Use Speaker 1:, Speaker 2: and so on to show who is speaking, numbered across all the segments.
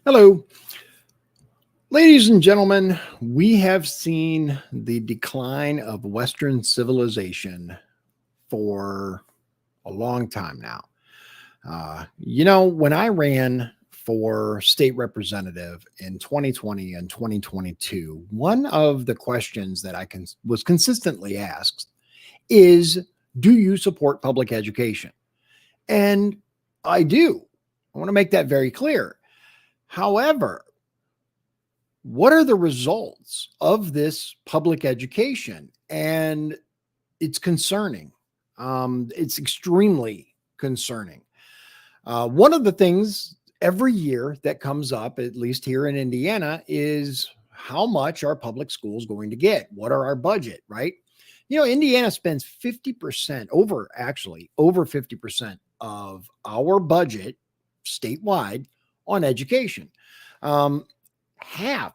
Speaker 1: Hello, ladies and gentlemen. We have seen the decline of Western civilization for a long time now. When I ran for state representative in 2020 and 2022, one of the questions that was consistently asked is, do you support public education? And I do. I want to make that very clear. However, what are the results of this public education? And it's concerning. It's extremely concerning. One of the things every year that comes up, at least here in Indiana, is how much are public schools going to get? What are our budget, right? Indiana spends 50% over 50% of our budget statewide on education. Um,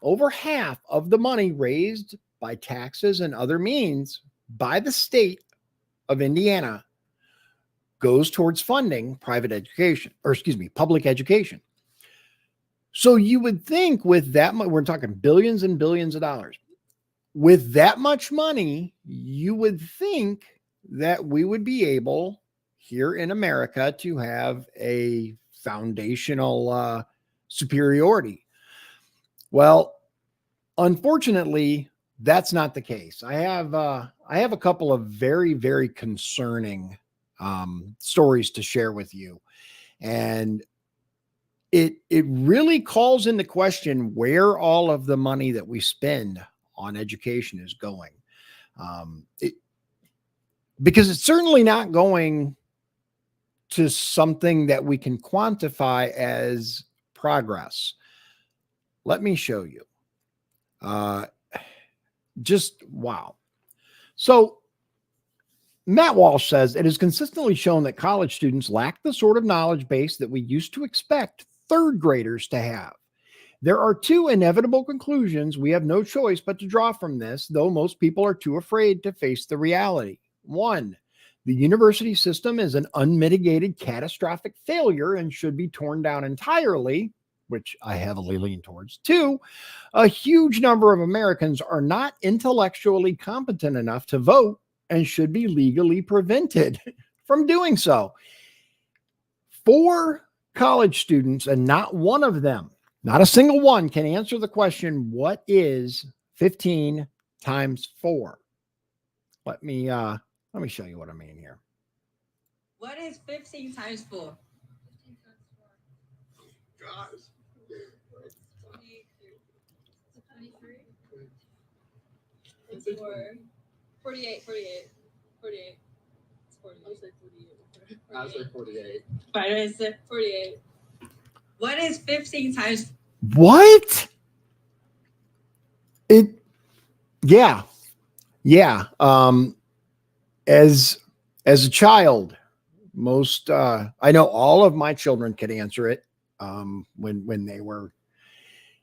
Speaker 1: over half of the money raised by taxes and other means by the state of Indiana goes towards funding private education, or excuse me, public education. So you would think with that much, we're talking billions and billions of dollars. With that much money, you would think that we would be able here in America to have a foundational superiority. Well, unfortunately, that's not the case. I have a couple of very, very concerning stories to share with you, and it really calls into question where all of the money that we spend on education is going. Because it's certainly not going to something that we can quantify as progress. Let me show you. Just wow. So Matt Walsh says it is consistently shown that college students lack the sort of knowledge base that we used to expect third graders to have. There are two inevitable conclusions we have no choice but to draw from this, though most people are too afraid to face the reality. One, the university system is an unmitigated catastrophic failure and should be torn down entirely, which I heavily lean towards. Two, a huge number of Americans are not intellectually competent enough to vote and should be legally prevented from doing so. For college students, and not one of them, not a single one, can answer the question, what is 15 times 4? Let me show you what I mean here.
Speaker 2: What is 15 times 4? 15 times 4.
Speaker 3: Gosh.
Speaker 2: 23. It's 48. 48. It's 48.
Speaker 3: I'll say 48. I'll say 48.
Speaker 2: Right, I said 48. What is 15 times?
Speaker 1: What? Yeah. As a child, I know all of my children could answer it when they were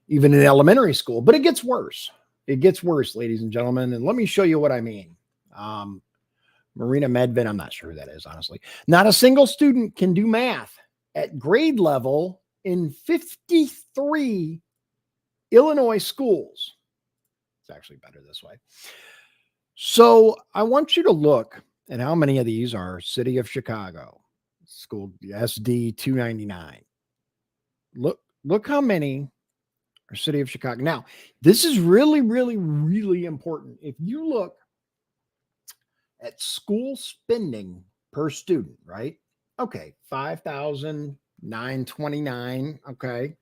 Speaker 1: even in elementary school, but it gets worse. It gets worse, ladies and gentlemen. And let me show you what I mean. Marina Medvin, I'm not sure who that is, honestly. Not a single student can do math at grade level in 53 Illinois schools. It's actually better this way. So I want you to look at how many of these are City of Chicago, school SD 299. Look how many are City of Chicago. Now, this is really, really, really important. If you look at school spending per student, right? Okay, 5,929. Okay.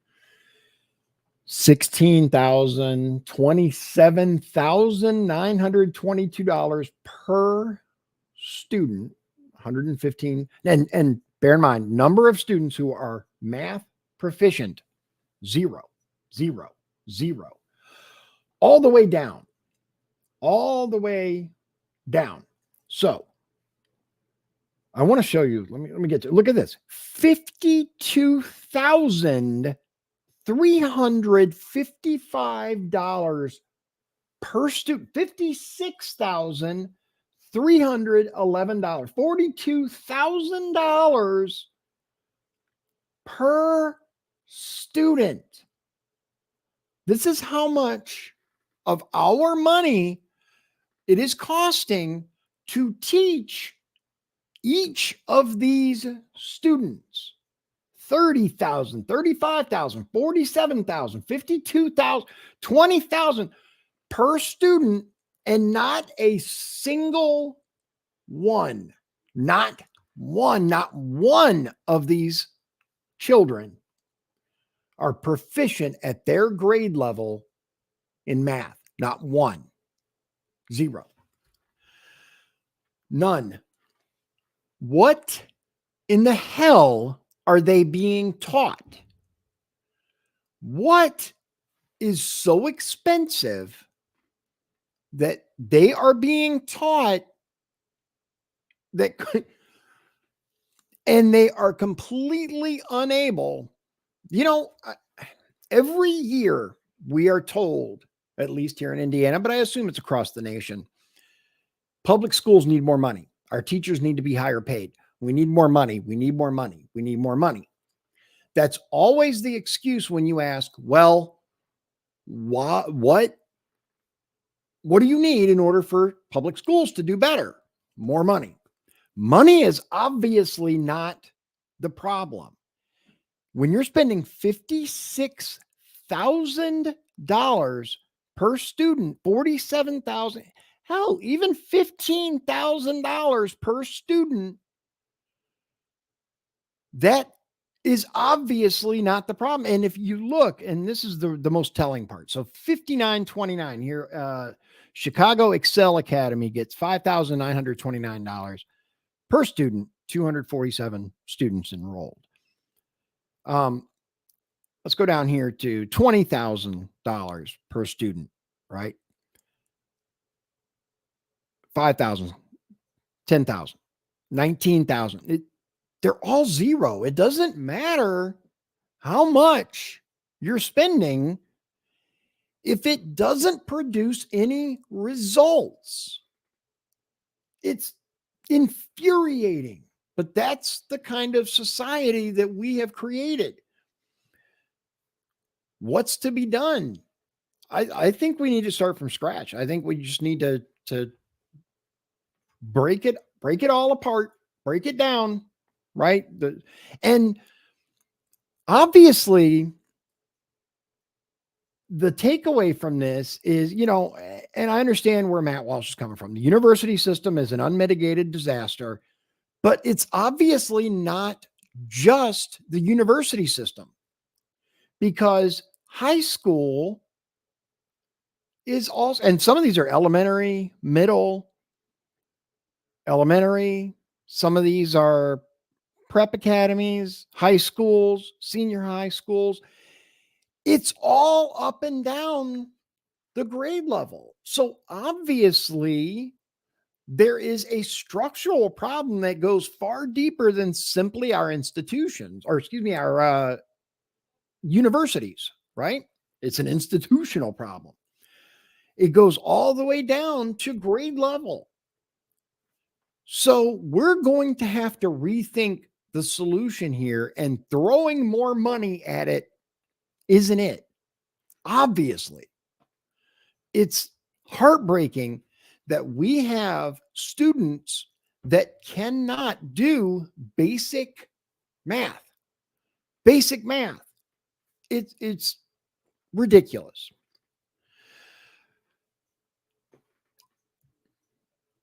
Speaker 1: 16,000, $27,922 per student, 115. And bear in mind, number of students who are math proficient, 0, 0, 0. All the way down. So I want to show you. Let me get to look at this. $52,355 per student. $56,311. $42,000 per student. This is how much of our money it is costing to teach each of these students. 30,000, 35,000, 47,000, 52,000, 20,000 per student, and not a single one, not one of these children are proficient at their grade level in math. Not one. Zero. None. What in the hell are they being taught? What is so expensive that they are being taught that and they are completely unable? Every year we are told, at least here in Indiana, but I assume it's across the nation, public schools need more money. Our teachers need to be higher paid. We need more money. We need more money. We need more money. That's always the excuse when you ask, well, what do you need in order for public schools to do better? More money. Money is obviously not the problem. When you're spending $56,000 per student, 47,000, hell, even $15,000 per student, that is obviously not the problem. And if you look, and this is the most telling part. So 59.29 here, Chicago Excel Academy gets $5,929 per student, 247 students enrolled. Let's go down here to $20,000 per student, right? 5,000, 10,000, 19,000. They're all zero. It doesn't matter how much you're spending if it doesn't produce any results. It's infuriating, but that's the kind of society that we have created. What's to be done? I think we need to start from scratch. I think we just need to break it all apart, break it down, right? And obviously, the takeaway from this is, and I understand where Matt Walsh is coming from. The university system is an unmitigated disaster, but it's obviously not just the university system, because high school is also, and some of these are elementary, middle, elementary. Some of these are prep academies, high schools, senior high schools. It's all up and down the grade level. So obviously, there is a structural problem that goes far deeper than simply our institutions, or excuse me, our universities, right? It's an institutional problem. It goes all the way down to grade level. So we're going to have to rethink the solution here, and throwing more money at it isn't it. Obviously, it's heartbreaking that we have students that cannot do basic math. Basic math. It's ridiculous.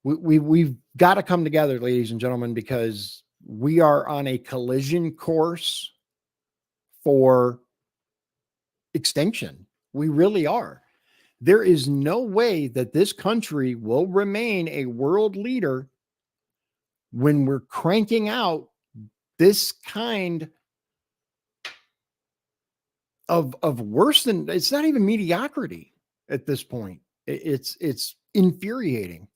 Speaker 1: We've got to come together, ladies and gentlemen, because we are on a collision course for extinction. We really are. There is no way that this country will remain a world leader when we're cranking out this kind of worse than, it's not even mediocrity at this point. It's infuriating.